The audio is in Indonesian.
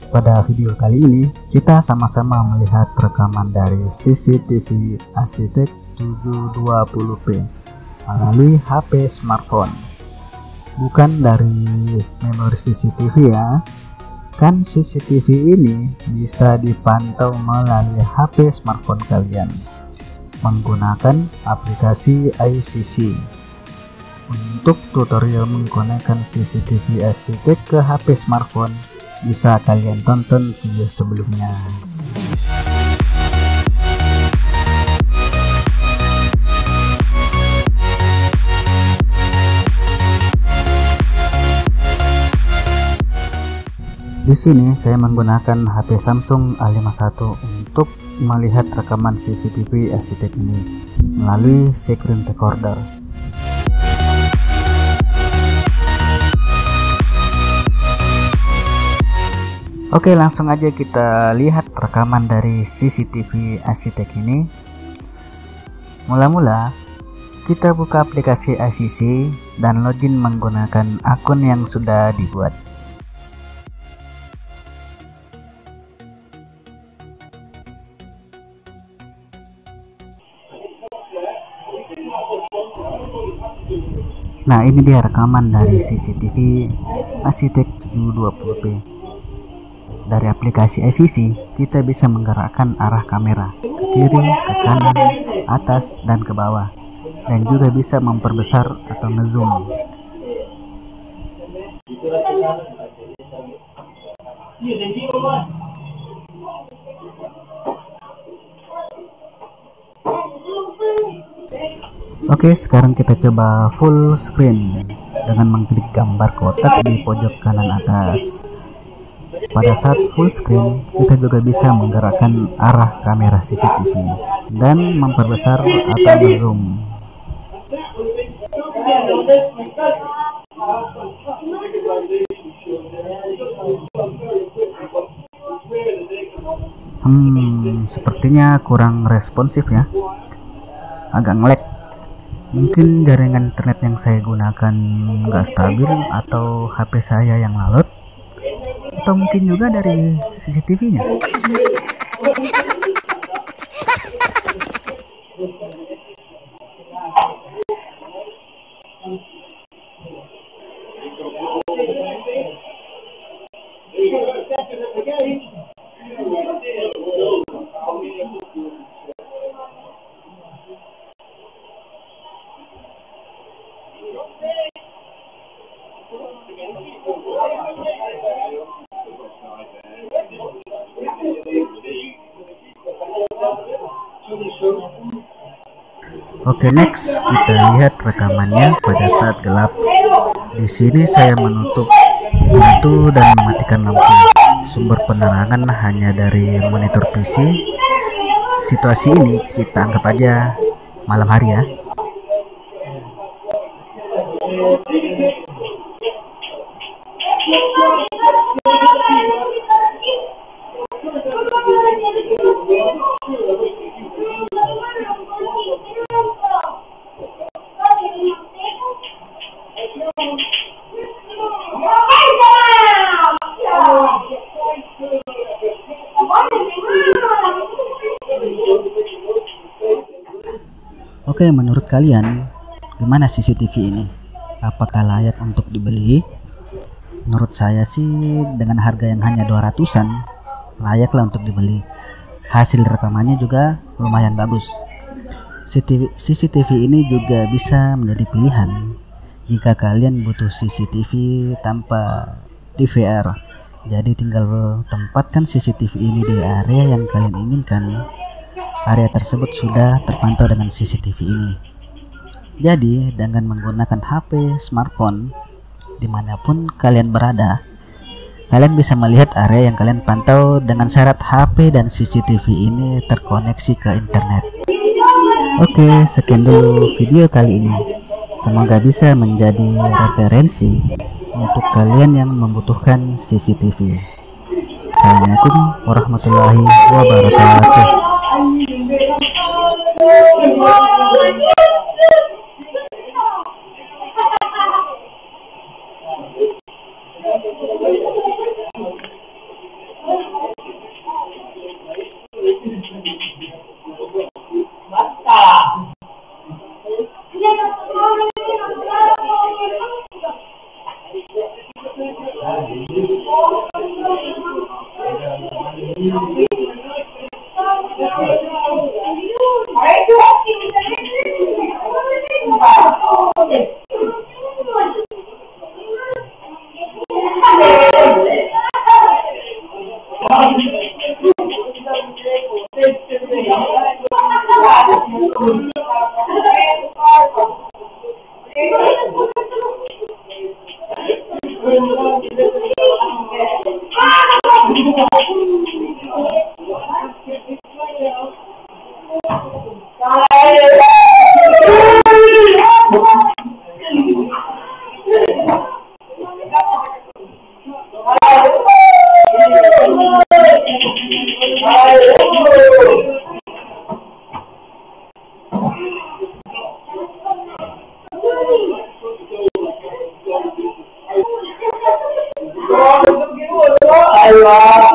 Pada video kali ini, kita sama-sama melihat rekaman dari CCTV Asitec 720p melalui HP smartphone. Bukan dari memori CCTV ya. Kan CCTV ini bisa dipantau melalui HP smartphone kalian menggunakan aplikasi iCC. Untuk tutorial menggunakan CCTV Asitec ke HP smartphone, bisa kalian tonton video sebelumnya. Di sini saya menggunakan HP Samsung A51 untuk melihat rekaman CCTV Asitec ini melalui screen recorder. Oke, langsung aja kita lihat rekaman dari CCTV Asitec ini. Mula-mula kita buka aplikasi iCC dan login menggunakan akun yang sudah dibuat. Nah, ini dia rekaman dari CCTV Asitec 720p. Dari aplikasi iCC, kita bisa menggerakkan arah kamera ke kiri, ke kanan, atas, dan ke bawah, dan juga bisa memperbesar atau ngezoom. Oke, sekarang kita coba full screen dengan mengklik gambar kotak di pojok kanan atas. Pada saat full screen, kita juga bisa menggerakkan arah kamera CCTV dan memperbesar atau zoom. Sepertinya kurang responsif ya, agak nge-lag. Mungkin jaringan internet yang saya gunakan nggak stabil, atau HP saya yang lalot, atau mungkin juga dari CCTV-nya. Oke, next kita lihat rekamannya pada saat gelap. Di sini saya menutup pintu dan mematikan lampu. Sumber penerangan hanya dari monitor PC. Situasi ini kita anggap aja malam hari ya. Oke, menurut kalian gimana CCTV ini? Apakah layak untuk dibeli? Menurut saya sih dengan harga yang hanya 200-an layaklah untuk dibeli. Hasil rekamannya juga lumayan bagus. CCTV ini juga bisa menjadi pilihan jika kalian butuh CCTV tanpa DVR. Jadi tinggal tempatkan CCTV ini di area yang kalian inginkan. Area tersebut sudah terpantau dengan CCTV ini. Jadi dengan menggunakan HP smartphone dimanapun kalian berada, kalian bisa melihat area yang kalian pantau dengan syarat HP dan CCTV ini terkoneksi ke internet. Oke, sekian dulu video kali ini. Semoga bisa menjadi referensi untuk kalian yang membutuhkan CCTV. Assalamualaikum warahmatullahi wabarakatuh. Allah